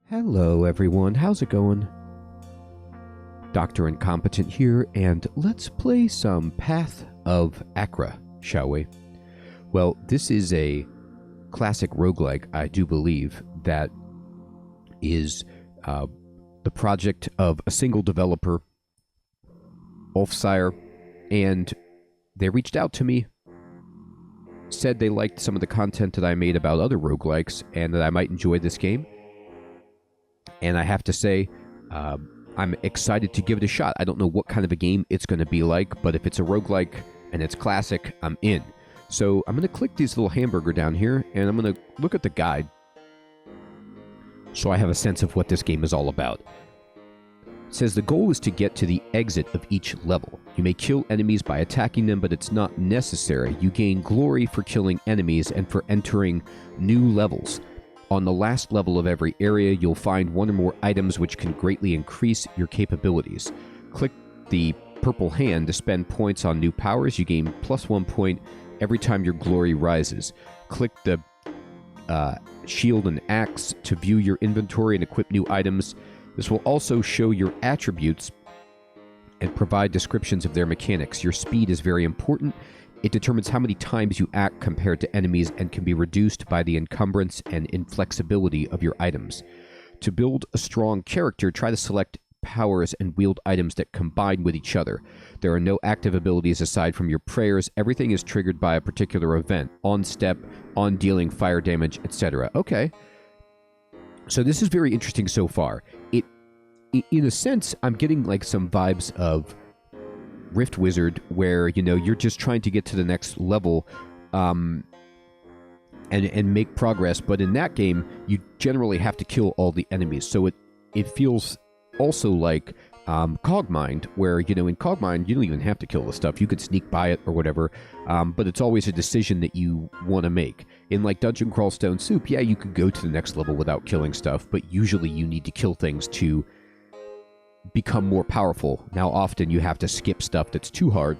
Hello everyone, how's it going? Dr. Incompetent here, and let's play some Path of Achra, shall we? Well, this is a classic roguelike, I do believe, that is the project of a single developer, Spire, and they reached out to me, said they liked some of the content that I made about other roguelikes, and that I might enjoy this game. And I have to say, I'm excited to give it a shot. I don't know what kind of a game it's going to be like, but if it's a roguelike and it's classic, I'm in. So I'm going to click this little hamburger down here, and I'm going to look at the guide so I have a sense of what this game is all about. It says the goal is to get to the exit of each level. You may kill enemies by attacking them, but it's not necessary. You gain glory for killing enemies and for entering new levels. On the last level of every area, you'll find one or more items which can greatly increase your capabilities. Click the purple hand to spend points on new powers. You gain +1 point every time your glory rises. Click the shield and axe to view your inventory and equip new items. This will also show your attributes and provide descriptions of their mechanics. Your speed is very important. It determines how many times you act compared to enemies and can be reduced by the encumbrance and inflexibility of your items. To build a strong character, try to select powers and wield items that combine with each other. There are no active abilities aside from your prayers. Everything is triggered by a particular event, on step, on dealing fire damage, etc. Okay. So this is very interesting so far. In a sense, I'm getting like some vibes of Rift Wizard, where you're just trying to get to the next level and make progress, but in that game you generally have to kill all the enemies, so it feels also like Cogmind, where in Cogmind you don't even have to kill the stuff, you could sneak by it or whatever, but it's always a decision that you want to make. In like Dungeon Crawl Stone Soup, yeah, you could go to the next level without killing stuff, but usually you need to kill things to become more powerful. Now often you have to skip stuff that's too hard.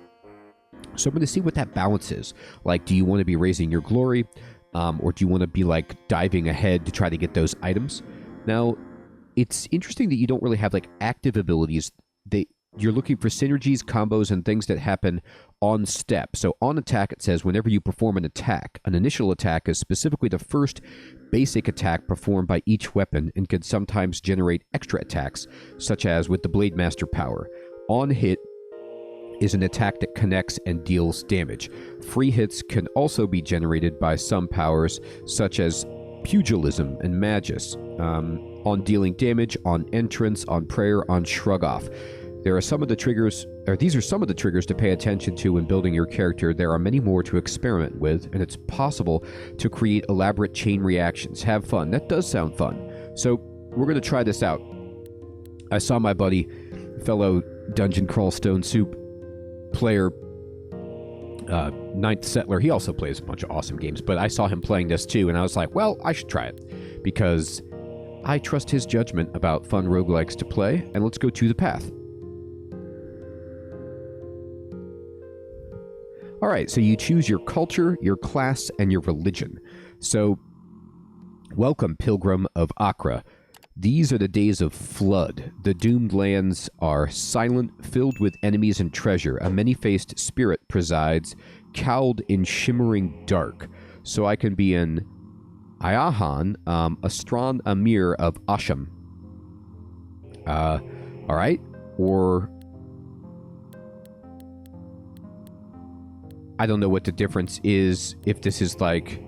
So I'm going to see what that balance is. Like, do you want to be raising your glory, or do you want to be like diving ahead to try to get those items? Now, it's interesting that you don't really have like active abilities. You're looking for synergies, combos, and things that happen on step. So on attack, it says whenever you perform an attack, an initial attack is specifically the first basic attack performed by each weapon and can sometimes generate extra attacks, such as with the Blade Master power. On hit is an attack that connects and deals damage. Free hits can also be generated by some powers, such as Pugilism and Magus, on dealing damage, on entrance, on prayer, on shrug off. These are some of the triggers to pay attention to when building your character. There are many more to experiment with, and it's possible to create elaborate chain reactions. Have fun. That does sound fun. So we're going to try this out. I saw my buddy, fellow Dungeon Crawl Stone Soup player, Ninth Settler. He also plays a bunch of awesome games, but I saw him playing this too, and I was like, well, I should try it, because I trust his judgment about fun roguelikes to play, and let's go to the path. All right, so you choose your culture, your class, and your religion. So, welcome, Pilgrim of Achra. These are the days of flood. The doomed lands are silent, filled with enemies and treasure. A many-faced spirit presides, cowled in shimmering dark. So I can be an Ayahan, Astron Amir of Asham. All right, or I don't know what the difference is, if this is like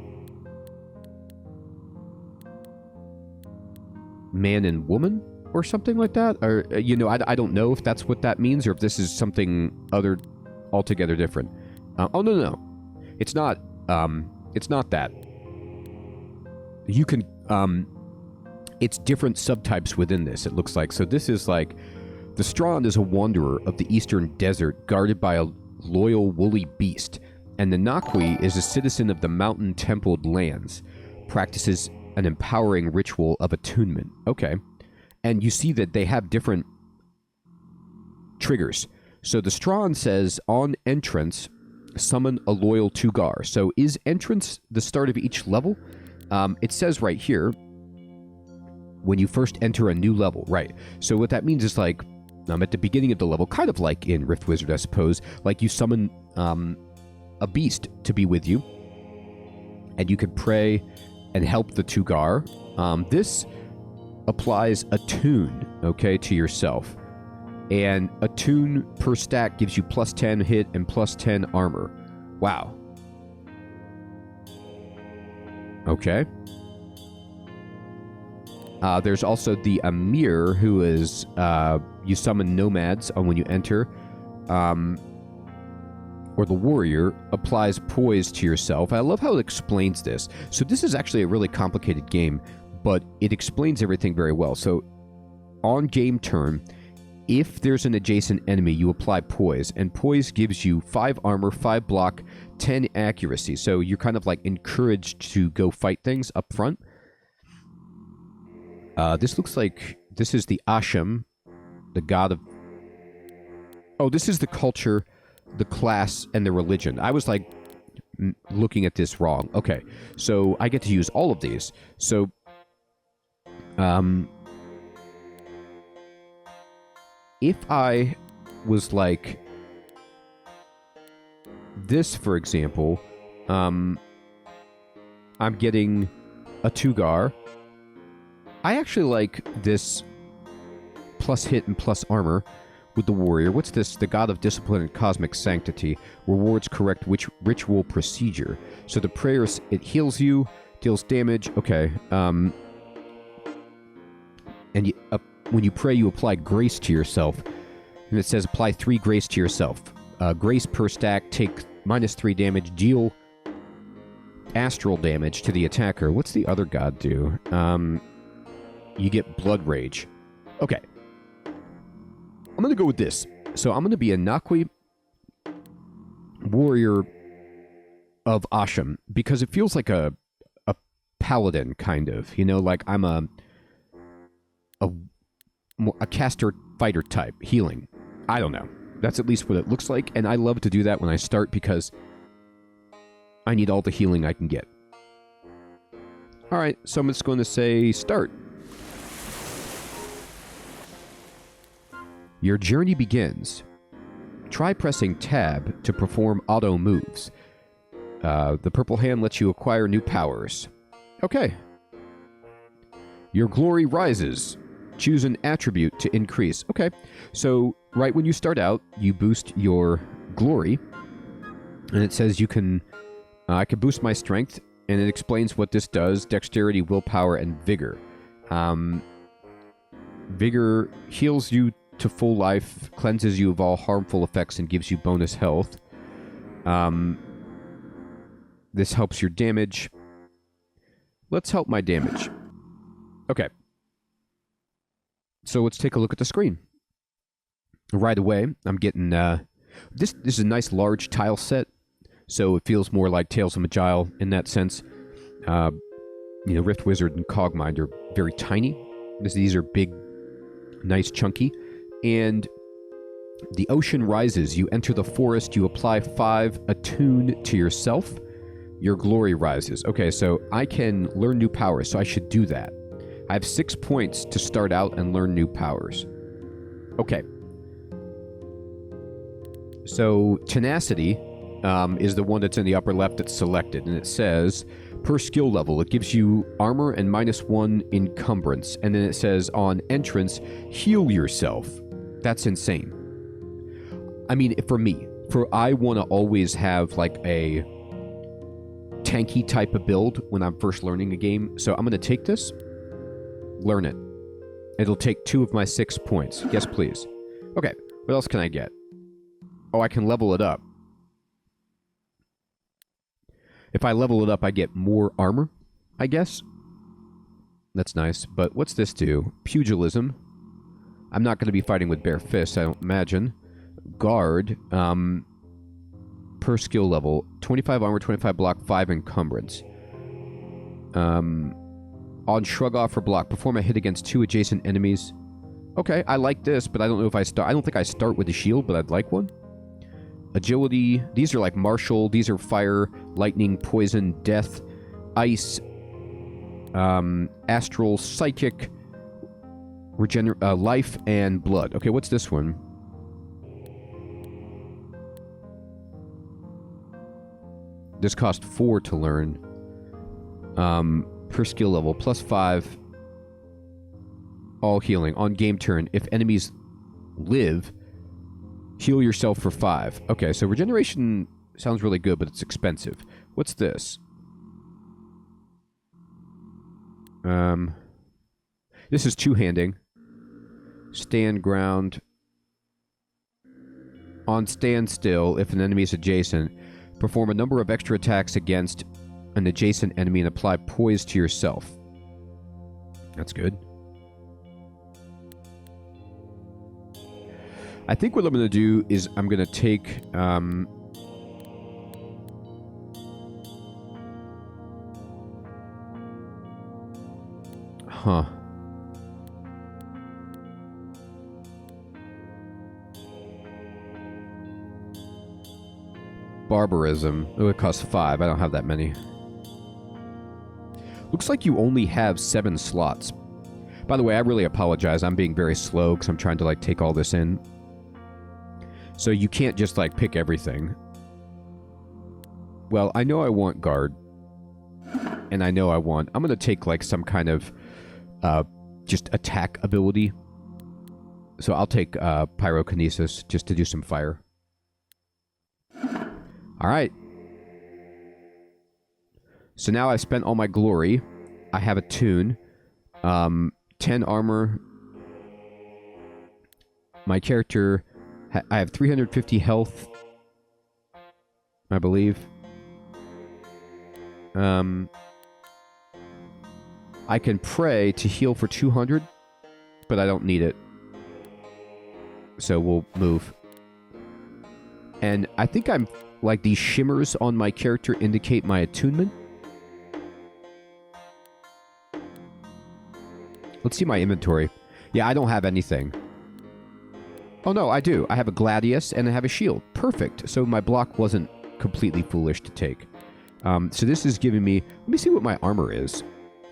man and woman or something like that, or I don't know if that's what that means, or if this is something altogether different. Oh no, it's not that. You can it's different subtypes within this, it looks like. So this is like the Strand is a wanderer of the eastern desert, guarded by a loyal woolly beast, and the Nakwi is a citizen of the mountain-templed lands, practices an empowering ritual of attunement. Okay. And you see that they have different triggers. So the Strand says, on entrance, summon a loyal Tugar. So is entrance the start of each level? It says right here, when you first enter a new level, right? So what that means is like, at the beginning of the level, kind of like in Rift Wizard, I suppose, like you summon a beast to be with you, and you could pray and help the Tugar. This applies a tune, okay, to yourself. And a tune per stack gives you plus 10 hit and plus 10 armor. Wow. Okay. There's also the Amir, who is, you summon nomads when you enter. Or the warrior applies poise to yourself. I love how it explains this. So this is actually a really complicated game, but it explains everything very well. So on game turn, if there's an adjacent enemy, you apply poise, and poise gives you 5 armor, 5 block, 10 accuracy. So you're kind of like encouraged to go fight things up front. This looks like this is the Asham, the god of... Oh, this is the culture, the class, and the religion. I was like looking at this wrong. Okay, so I get to use all of these. So, if I was like this, for example, I'm getting a Tugar. I actually like this plus hit and plus armor with the warrior. What's this? The god of discipline and cosmic sanctity. Rewards correct ritual procedure. So the prayers, it heals you, deals damage. Okay. And when you pray, you apply grace to yourself. And it says apply 3 grace to yourself. Grace per stack, take -3 damage, deal astral damage to the attacker. What's the other god do? You get blood rage. Okay. I'm going to go with this. So I'm going to be a Nakwi warrior of Asham, because it feels like a paladin, kind of. You know, like I'm a caster fighter type, healing. I don't know. That's at least what it looks like, and I love to do that when I start because I need all the healing I can get. Alright, so I'm just going to say start. Your journey begins. Try pressing tab to perform auto moves. The purple hand lets you acquire new powers. Okay. Your glory rises. Choose an attribute to increase. Okay, so right when you start out, you boost your glory, and it says you can, I can boost my strength, and it explains what this does: dexterity, willpower, and vigor. Vigor heals you to full life, cleanses you of all harmful effects, and gives you bonus health. This helps your damage. Let's help my damage. Okay. So let's take a look at the screen. Right away, I'm getting... This is a nice large tile set, so it feels more like Tales of Majile in that sense. You know, Rift Wizard and Cogmind are very tiny. These are big, nice, chunky. And the ocean rises. You enter the forest. You apply 5 attune to yourself. Your glory rises. Okay, so I can learn new powers, so I should do that. I have 6 points to start out and learn new powers. Okay. So tenacity is the one that's in the upper left that's selected, and it says per skill level it gives you armor and -1 encumbrance, and then it says on entrance heal yourself. That's insane. I mean, for me, I want to always have like a tanky type of build when I'm first learning a game, so I'm going to take this, learn it. It'll take 2 of my 6 points. Yes, please. Okay, what else can I get? Oh, I can level it up. If I level it up, I get more armor, I guess. That's nice. But what's this do? Pugilism. I'm not going to be fighting with bare fists, I don't imagine. Guard. Per skill level. 25 armor, 25 block, 5 encumbrance. On shrug off or block, perform a hit against 2 adjacent enemies. Okay, I like this, but I don't know if I start... I don't think I start with a shield, but I'd like one. Agility. These are like martial. These are fire, lightning, poison, death, ice, astral, psychic, Life and blood. Okay, what's this one? This cost 4 to learn. Per skill level, +5. All healing. On game turn, if enemies live, heal yourself for 5. Okay, so regeneration sounds really good, but it's expensive. What's this? This is two-handing. Stand ground. On standstill, if an enemy is adjacent, perform a number of extra attacks against an adjacent enemy and apply poise to yourself. That's good. I think what I'm going to do is I'm going to take... Barbarism. Oh, it costs 5. I don't have that many. Looks like you only have 7 slots. By the way, I really apologize. I'm being very slow because I'm trying to, like, take all this in. So you can't just, like, pick everything. Well, I know I want guard. And I know I want... I'm going to take, like, some kind of just attack ability. So I'll take pyrokinesis just to do some fire. Alright. So now I've spent all my glory. I have a tune. 10 armor. My character... I have 350 health. I believe. I can pray to heal for 200, but I don't need it. So we'll move. And I think I'm... Like, these shimmers on my character indicate my attunement. Let's see my inventory. Yeah, I don't have anything. Oh, no, I do. I have a gladius and I have a shield. Perfect. So my block wasn't completely foolish to take. So this is giving me... Let me see what my armor is.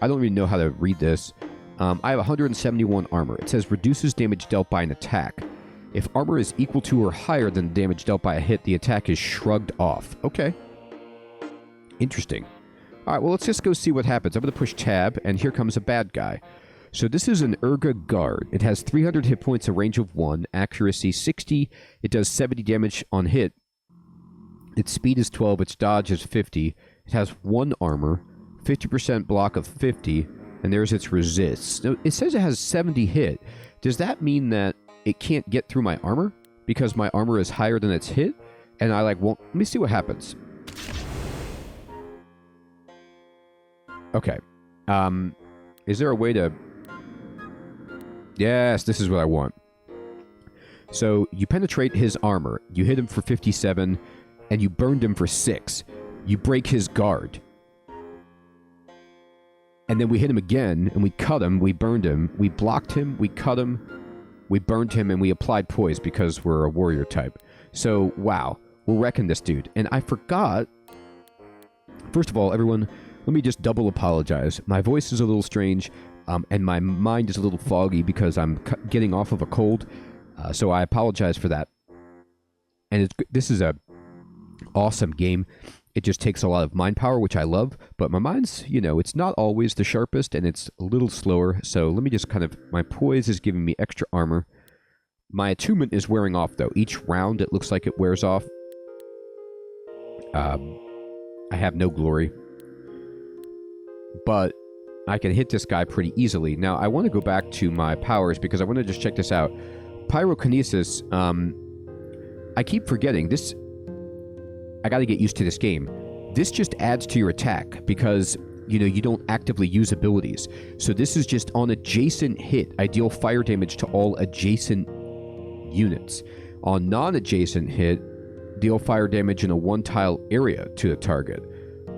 I don't even know how to read this. I have 171 armor. It says reduces damage dealt by an attack. If armor is equal to or higher than damage dealt by a hit, the attack is shrugged off. Okay. Interesting. Alright, well, let's just go see what happens. I'm going to push tab, and here comes a bad guy. So this is an Urga Guard. It has 300 hit points, a range of 1, accuracy 60. It does 70 damage on hit. Its speed is 12, its dodge is 50. It has 1 armor, 50% block of 50, and there's its resist. Now, it says it has 70 hit. Does that mean that it can't get through my armor because my armor is higher than its hit? And I like won't... Let me see what happens. Okay. Is there a way to... Yes, this is what I want. So, you penetrate his armor. You hit him for 57, and you burned him for 6. You break his guard. And then we hit him again, and we cut him, we burned him, we blocked him, we cut him, we burned him, and we applied poise because we're a warrior type. So, wow. We're wrecking this dude. And I forgot... First of all, everyone, let me just double apologize. My voice is a little strange, and my mind is a little foggy because I'm getting off of a cold. So I apologize for that. And this is a awesome game. It just takes a lot of mind power, which I love. But my mind's, you know, it's not always the sharpest, and it's a little slower. So let me just kind of... My poise is giving me extra armor. My attunement is wearing off, though. Each round, it looks like it wears off. I have no glory. But I can hit this guy pretty easily. Now, I want to go back to my powers because I want to just check this out. Pyrokinesis, I keep forgetting. This... I got to get used to this game. This just adds to your attack because, you know, you don't actively use abilities. So this is just on adjacent hit. I deal fire damage to all adjacent units. On non-adjacent hit, deal fire damage in a one-tile area to the target.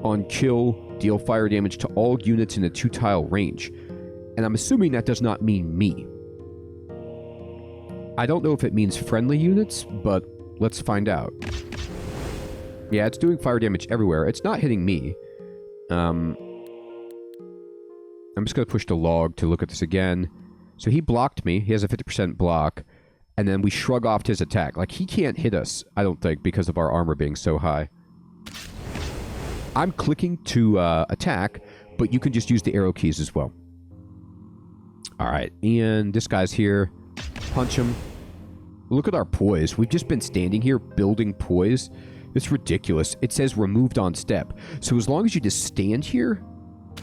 On kill, deal fire damage to all units in a 2-tile range. And I'm assuming that does not mean me. I don't know if it means friendly units, but let's find out. Yeah, it's doing fire damage everywhere. It's not hitting me. I'm just going to push the log to look at this again. So he blocked me. He has a 50% block. And then we shrug off his attack. Like, he can't hit us, I don't think, because of our armor being so high. I'm clicking to attack, but you can just use the arrow keys as well. Alright, and this guy's here. Punch him. Look at our poise. We've just been standing here building poise. It's ridiculous. It says removed on step. So as long as you just stand here,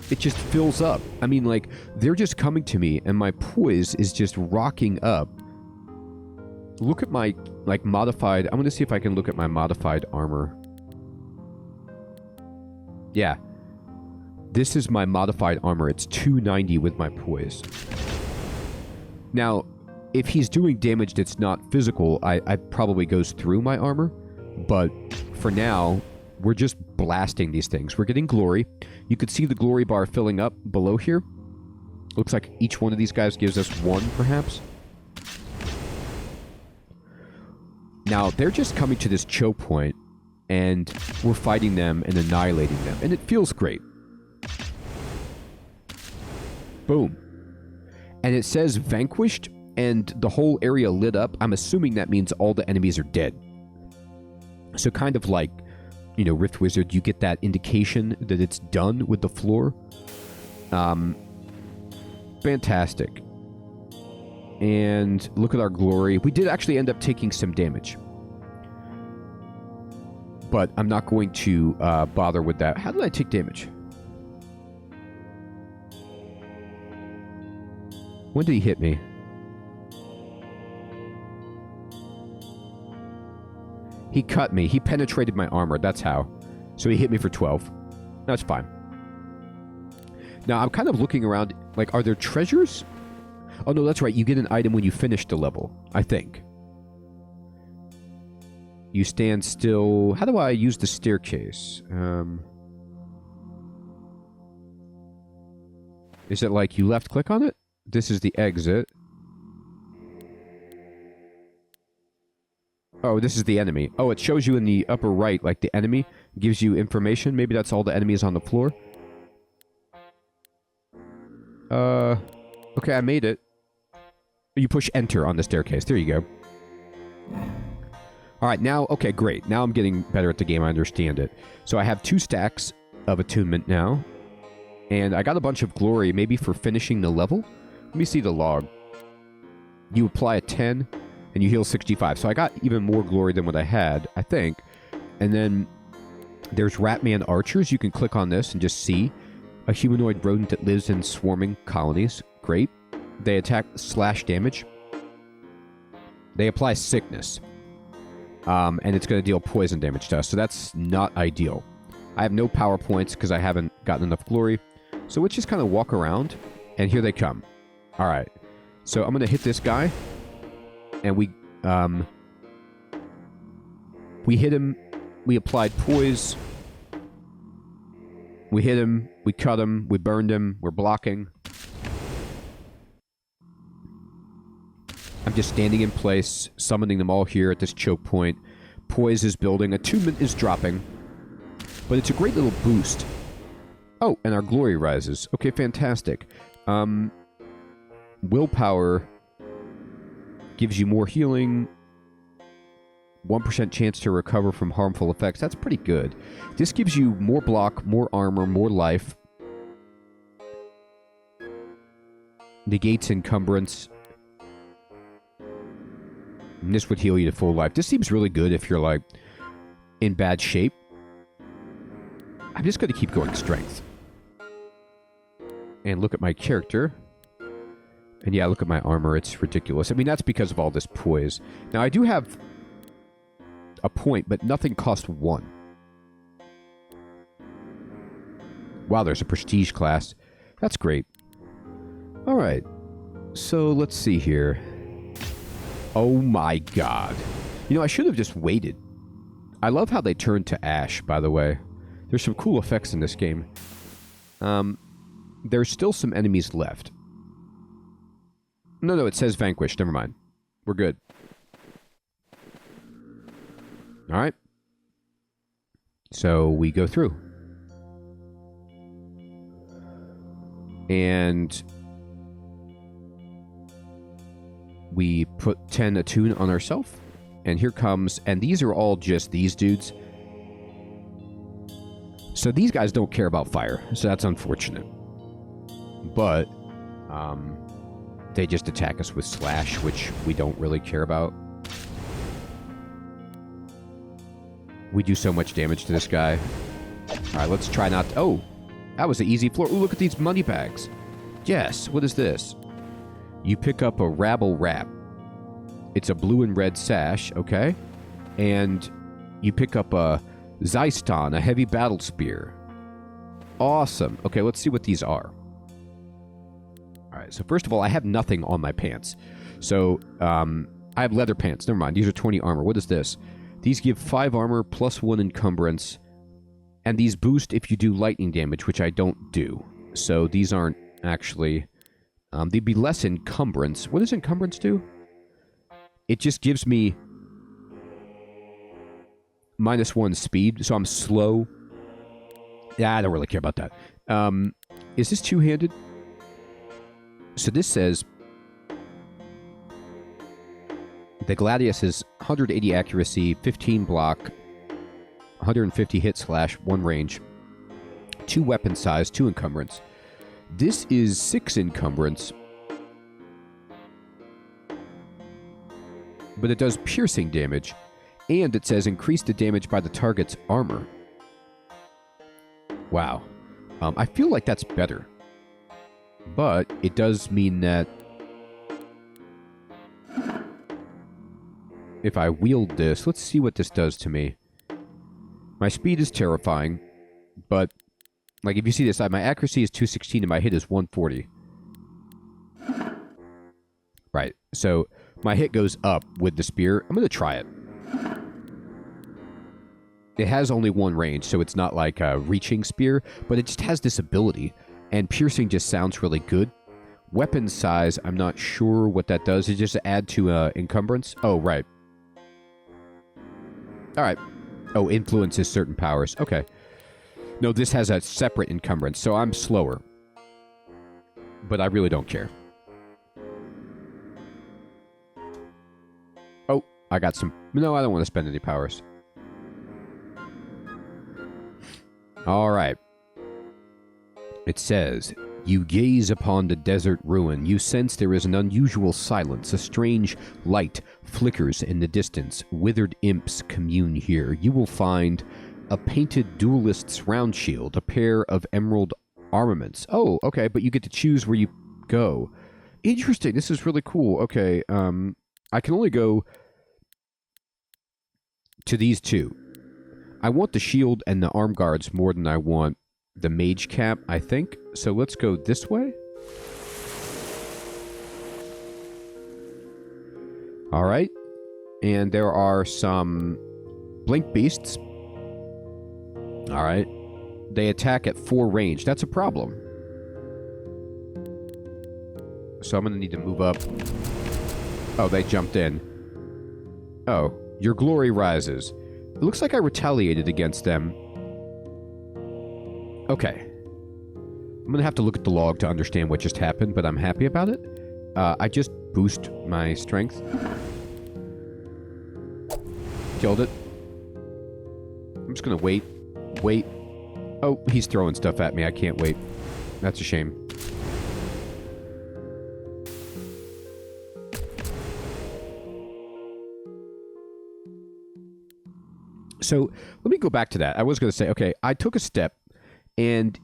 it just fills up. I mean, like, they're just coming to me, and my poise is just rocking up. Look at my, like, modified... I'm going to see if I can look at my modified armor. Yeah. This is my modified armor. It's 290 with my poise. Now, if he's doing damage that's not physical, I probably goes through my armor. But for now, we're just blasting these things. We're getting glory. You could see the glory bar filling up below here. Looks like each one of these guys gives us 1, perhaps. Now, they're just coming to this choke point, and we're fighting them and annihilating them, and it feels great. Boom. And it says vanquished, and the whole area lit up. I'm assuming that means all the enemies are dead. So kind of like, you know, Rift Wizard, you get that indication that it's done with the floor. Fantastic. And look at our glory. We did actually end up taking some damage. But I'm not going to bother with that. How did I take damage? When did he hit me? He cut me. He penetrated my armor. That's how. So he hit me for 12. That's fine. Now, I'm kind of looking around. Like, are there treasures? Oh, no, that's right. You get an item when you finish the level, I think. You stand still. How do I use the staircase? Is it like you left click on it? This is the exit. Oh, this is the enemy. Oh, it shows you in the upper right, like the enemy gives you information. Maybe that's all the enemies on the floor. Okay, I made it. You push enter on the staircase. There you go. Alright, now, okay, great. Now I'm getting better at the game. I understand it. So I have 2 stacks of attunement now. And I got a bunch of glory, maybe for finishing the level. Let me see the log. You apply a 10, and you heal 65. So I got even more glory than what I had, I think. And then there's Ratman Archers. You can click on this and just see a humanoid rodent that lives in swarming colonies. Great. They attack slash damage. They apply sickness. And it's going to deal poison damage to us. So that's not ideal. I have no power points because I haven't gotten enough glory. So let's just kind of walk around. And here they come. Alright. So I'm going to hit this guy. And we hit him. We applied poise. We hit him. We cut him. We burned him. We're blocking. I'm just standing in place, summoning them all here at this choke point. Poise is building. Attunement is dropping. But it's a great little boost. Oh, and our glory rises. Okay, fantastic. Willpower gives you more healing. 1% chance to recover from harmful effects. That's pretty good. This gives you more block, more armor, more life. Negates encumbrance. And this would heal you to full life. This seems really good if you're, like, in bad shape. I'm just going to keep going strength. And look at my character. And yeah, look at my armor. It's ridiculous. I mean, that's because of all this poise. Now, I do have a point, but nothing cost 1. Wow, there's a prestige class. That's great. Alright. So, let's see here. Oh my god. You know, I should have just waited. I love how they turn to ash, by the way. There's some cool effects in this game. There's still some enemies left. No, it says vanquished. Never mind. We're good. Alright. So, we go through. And We put 10 attune on ourselves. And here comes... And these are all just these dudes. So these guys don't care about fire. So that's unfortunate. But... they just attack us with slash, which we don't really care about. We do so much damage to this guy. Alright, let's try not to... Oh! That was an easy floor. Ooh, look at these money bags. Yes, what is this? You pick up a rabble wrap. It's a blue and red sash, okay? And you pick up a Zyston, a heavy battle spear. Awesome. Okay, let's see what these are. Alright, so first of all, I have nothing on my pants. So, I have leather pants. Never mind, these are 20 armor. What is this? These give 5 armor plus 1 encumbrance. And these boost if you do lightning damage, which I don't do. So these aren't actually... they'd be less encumbrance. What does encumbrance do? It just gives me... -1 speed, so I'm slow. Yeah, I don't really care about that. Is this two-handed? So this says... The Gladius is 180 accuracy, 15 block... 150 hit slash, 1 range, 2 weapon size, 2 encumbrance. This is 6 encumbrance, but it does piercing damage, and it says increase the damage by the target's armor. Wow. I feel like that's better, but it does mean that if I wield this, let's see what this does to me. My speed is terrifying, but, like, if you see this, my accuracy is 216 and my hit is 140. Right, so my hit goes up with the spear. I'm going to try it. It has only 1 range, so it's not like a reaching spear, but it just has this ability, and piercing just sounds really good. Weapon size, I'm not sure what that does. It just add to encumbrance? Oh, right. Alright. Oh, influences certain powers. Okay. No, this has a separate encumbrance, so I'm slower. But I really don't care. Oh, I got some... No, I don't want to spend any powers. Alright. It says, you gaze upon the desert ruin. You sense there is an unusual silence. A strange light flickers in the distance. Withered imps commune here. You will find a painted duelist's round shield, a pair of emerald armaments. Oh, okay, but you get to choose where you go. Interesting. This is really cool. Okay, I can only go to these two. I want the shield and the arm guards more than I want the mage cap, I think. So let's go this way. Alright. And there are some blink beasts. Alright. They attack at 4 range. That's a problem. So I'm going to need to move up. Oh, they jumped in. Oh, your glory rises. It looks like I retaliated against them. Okay. I'm going to have to look at the log to understand what just happened, but I'm happy about it. I just boost my strength. Killed it. I'm just going to wait. Wait. Oh, he's throwing stuff at me. I can't wait. That's a shame. So, let me go back to that. I was going to say, okay, I took a step, and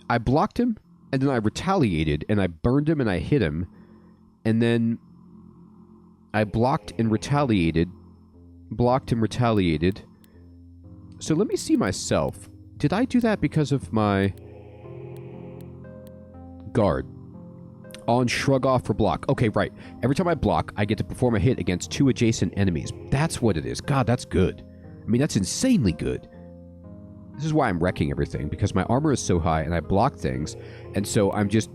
I blocked him, and then I retaliated, and I burned him, and I hit him, and then I blocked and retaliated, So let me see myself. Did I do that because of my guard? On shrug off for block. Okay, right. Every time I block, I get to perform a hit against 2 adjacent enemies. That's what it is. God, that's good. I mean, that's insanely good. This is why I'm wrecking everything, because my armor is so high and I block things, and so I'm just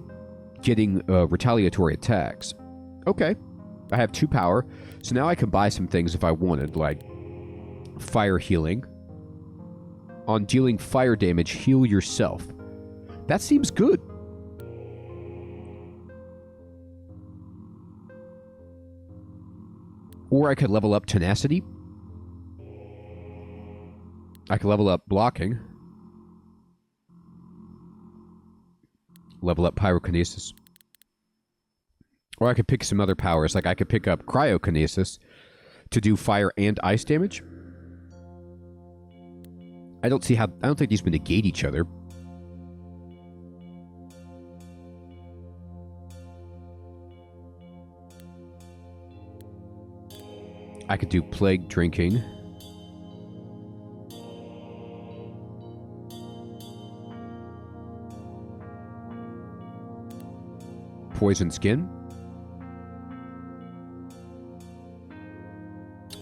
getting retaliatory attacks. Okay. I have 2 power, so now I can buy some things if I wanted, like fire healing. On dealing fire damage, heal yourself. That seems good. Or I could level up tenacity. I could level up blocking. Level up pyrokinesis. Or I could pick some other powers. Like I could pick up cryokinesis to do fire and ice damage. I don't think these would negate each other. I could do plague drinking. Poison skin.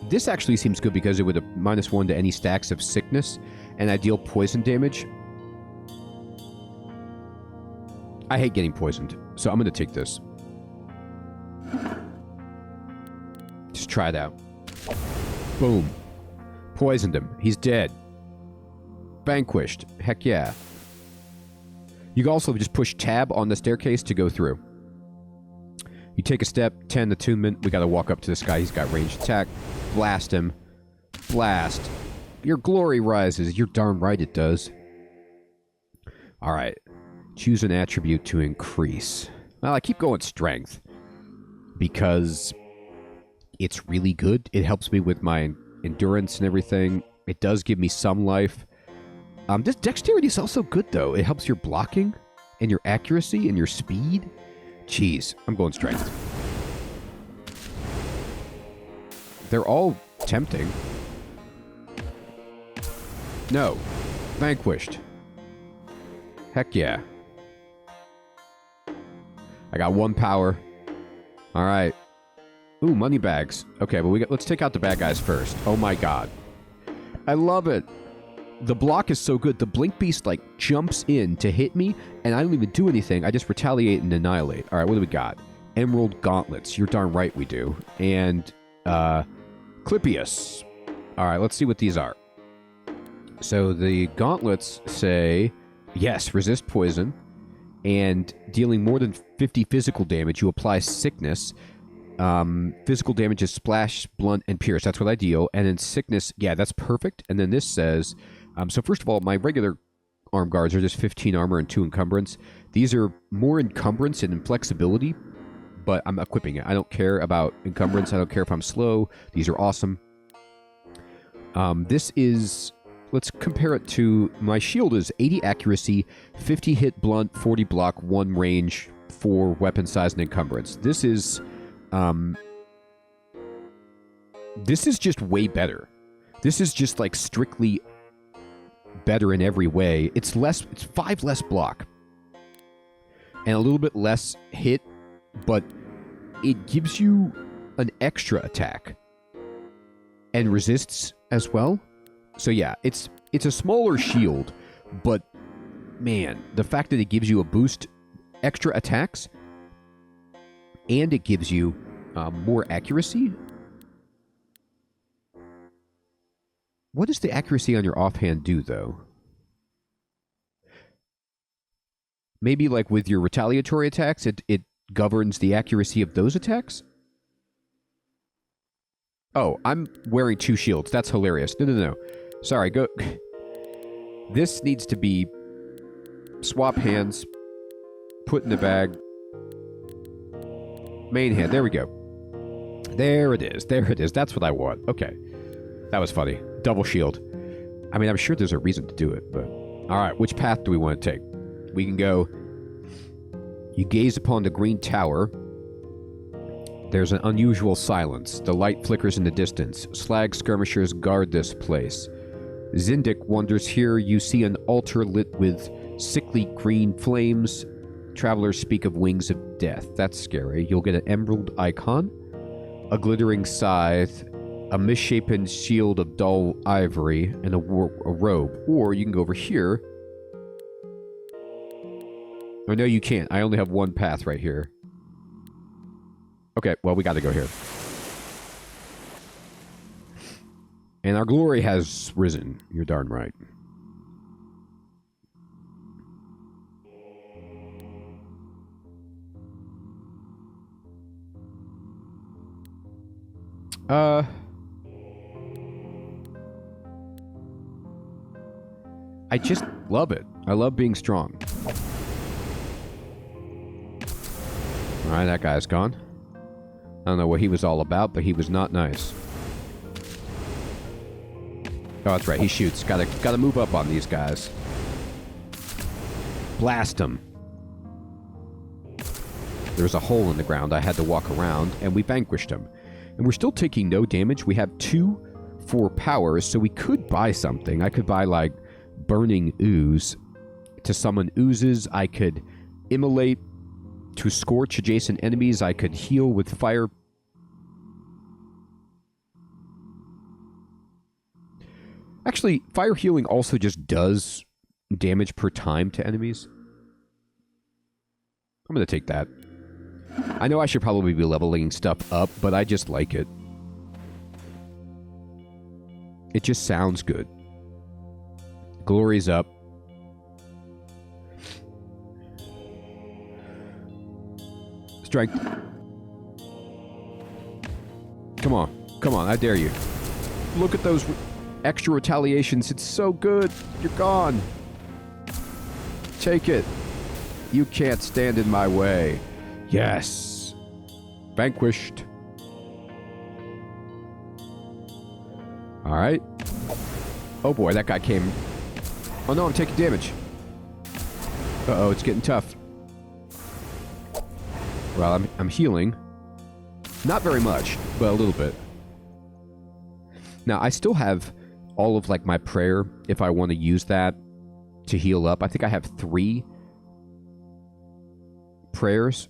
This actually seems good because it would have -1 to any stacks of sickness, and I deal poison damage. I hate getting poisoned, so I'm going to take this. Just try it out. Boom. Poisoned him. He's dead. Vanquished. Heck yeah. You can also just push tab on the staircase to go through. You take a step, 10 attunement. We gotta walk up to this guy. He's got ranged attack. Blast him. Blast. Your glory rises. You're darn right it does. Alright. Choose an attribute to increase. Well, I keep going strength. Because it's really good. It helps me with my endurance and everything. It does give me some life. This dexterity is also good, though. It helps your blocking and your accuracy and your speed. Jeez, I'm going strength. They're all tempting. No. Vanquished. Heck yeah. I got 1 power. Alright. Ooh, money bags. Okay, but let's take out the bad guys first. Oh my god. I love it. The block is so good. The Blink Beast, like, jumps in to hit me, and I don't even do anything. I just retaliate and annihilate. Alright, what do we got? Emerald Gauntlets. You're darn right we do. And, Clippius. Alright, let's see what these are. So, the gauntlets say, yes, resist poison, and dealing more than 50 physical damage, you apply sickness. Physical damage is splash, blunt, and pierce. That's what I deal. And then sickness, yeah, that's perfect. And then this says, so first of all, my regular arm guards are just 15 armor and 2 encumbrance. These are more encumbrance and inflexibility, but I'm equipping it. I don't care about encumbrance. I don't care if I'm slow. These are awesome. This is, let's compare it to, my shield is 80 accuracy, 50 hit blunt, 40 block, 1 range, 4 weapon size, and encumbrance. This is just way better. This is just like strictly better in every way. It's 5 less block and a little bit less hit, but it gives you an extra attack and resists as well. So yeah, it's a smaller shield, but man, the fact that it gives you a boost, extra attacks, and it gives you more accuracy. What does the accuracy on your offhand do, though? Maybe like with your retaliatory attacks, it governs the accuracy of those attacks? Oh, I'm wearing 2 shields. That's hilarious. No. Sorry, go... This needs to be... Swap hands. Put in the bag. Main hand. There we go. There it is. There it is. That's what I want. Okay. That was funny. Double shield. I mean, I'm sure there's a reason to do it, but... Alright, which path do we want to take? We can go... You gaze upon the green tower. There's an unusual silence. The light flickers in the distance. Slag skirmishers guard this place. Zindik wanders here. You see an altar lit with sickly green flames. Travelers speak of wings of death. That's scary. You'll get an emerald icon, a glittering scythe, a misshapen shield of dull ivory, and a robe. Or you can go over here. Oh, no, you can't. I only have 1 path right here. Okay, well, we gotta go here. And our glory has risen. You're darn right. I just love it. I love being strong. Alright, that guy's gone. I don't know what he was all about, but he was not nice. Oh, that's right. He shoots. Gotta move up on these guys. Blast them. There was a hole in the ground. I had to walk around, and we vanquished him. And we're still taking no damage. We have 2 for powers, so we could buy something. I could buy, like, Burning Ooze to summon oozes. I could Immolate to scorch adjacent enemies. I could heal with fire. Actually, fire healing also just does damage per time to enemies. I'm going to take that. I know I should probably be leveling stuff up, but I just like it. It just sounds good. Glory's up. Strength. Come on. Come on, I dare you. Look at those extra retaliations. It's so good. You're gone. Take it. You can't stand in my way. Yes. Vanquished. Alright. Oh boy, that guy came. Oh no, I'm taking damage. Uh-oh, it's getting tough. Well, I'm healing. Not very much, but a little bit. Now, I still have all of, like, my prayer, if I want to use that to heal up. I think I have 3 prayers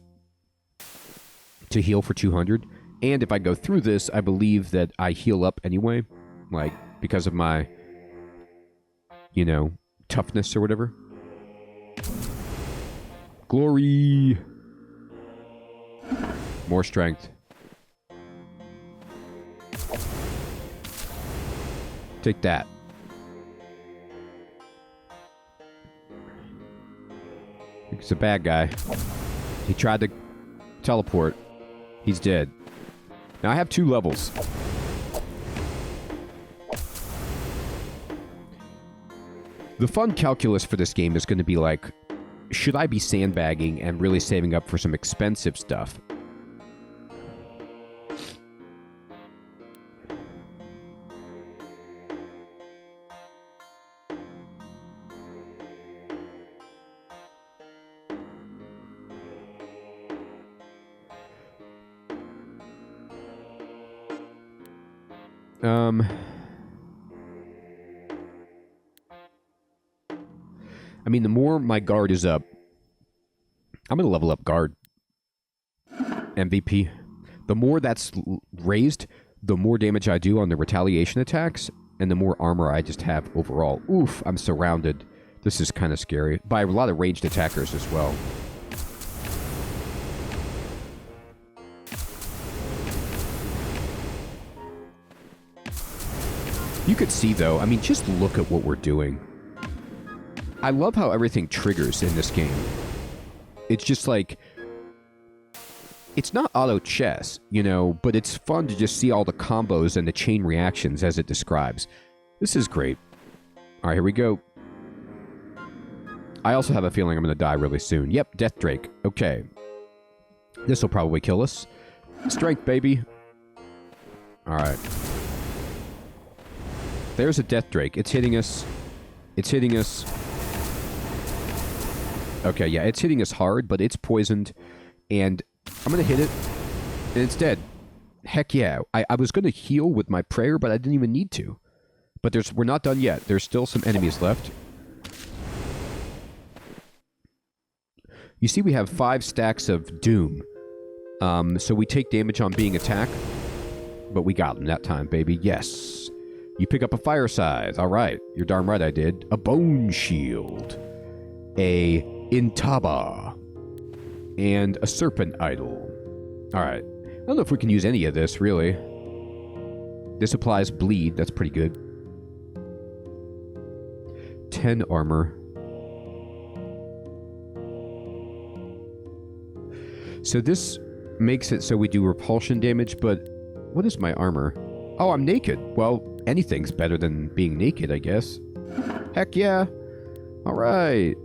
to heal for 200. And if I go through this, I believe that I heal up anyway. Like, because of my, you know, toughness or whatever. Glory! More strength. Take that. He's a bad guy. He tried to teleport. He's dead. Now I have 2 levels. The fun calculus for this game is going to be like, should I be sandbagging and really saving up for some expensive stuff? I mean, the more my guard is up, I'm going to level up guard. MVP. The more that's raised, the more damage I do on the retaliation attacks, and the more armor I just have overall. Oof, I'm surrounded. This is kind of scary. By a lot of ranged attackers as well. You could see, though, I mean, just look at what we're doing. I love how everything triggers in this game. It's just like... It's not auto chess, you know, but it's fun to just see all the combos and the chain reactions as it describes. This is great. Alright, here we go. I also have a feeling I'm going to die really soon. Yep, Death Drake. Okay. This will probably kill us. Strength, baby. Alright. There's a Death Drake. It's hitting us. It's hitting us. Okay, yeah, it's hitting us hard, but it's poisoned. And I'm going to hit it, and it's dead. Heck yeah. I was going to heal with my prayer, but I didn't even need to. But we're not done yet. There's still some enemies left. You see we have 5 stacks of Doom. So we take damage on being attacked. But we got them that time, baby. Yes. You pick up a fire scythe. All right. You're darn right I did. A bone shield. A intaba. And a serpent idol. All right. I don't know if we can use any of this, really. This applies bleed. That's pretty good. 10 armor. So this makes it so we do repulsion damage, but What is my armor? Oh, I'm naked. Well, anything's better than being naked, I guess. Heck yeah. All right.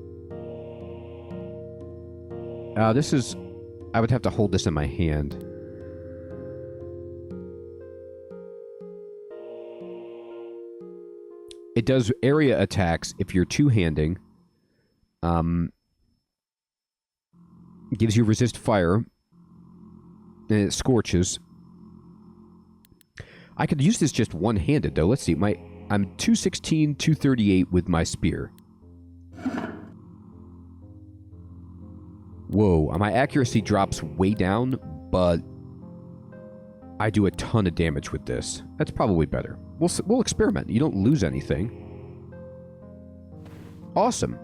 This is... I would have to hold this in my hand. It does area attacks if you're two-handing. Gives you resist fire. And it scorches. I could use this just one-handed, though. Let's see. I'm 216, 238 with my spear. Whoa. My accuracy drops way down, but I do a ton of damage with this. That's probably better. We'll experiment. You don't lose anything. Awesome.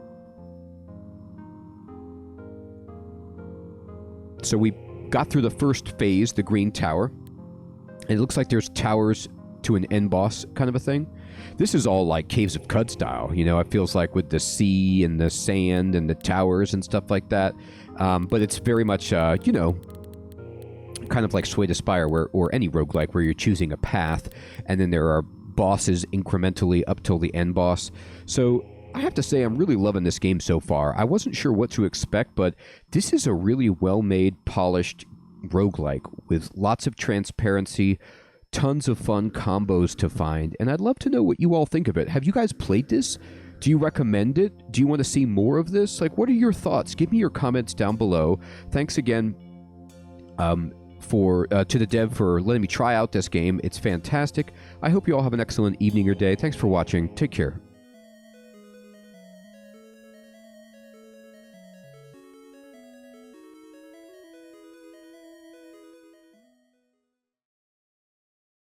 So we got through the first phase, the green tower. And it looks like there's towers to an end boss kind of a thing. This is all like Caves of Cud style, you know, it feels like with the sea and the sand and the towers and stuff like that. But it's very much, you know, kind of like Sway to Spire or any roguelike where you're choosing a path and then there are bosses incrementally up till the end boss. So I have to say I'm really loving this game so far. I wasn't sure what to expect, but this is a really well-made, polished roguelike with lots of transparency, tons of fun combos to find, and I'd love to know what you all think of it. Have you guys played this? Do you recommend it? Do you want to see more of this? Like, what are your thoughts? Give me your comments down below. Thanks again to the dev for letting me try out this game. It's fantastic. I hope you all have an excellent evening or day. Thanks for watching. Take care.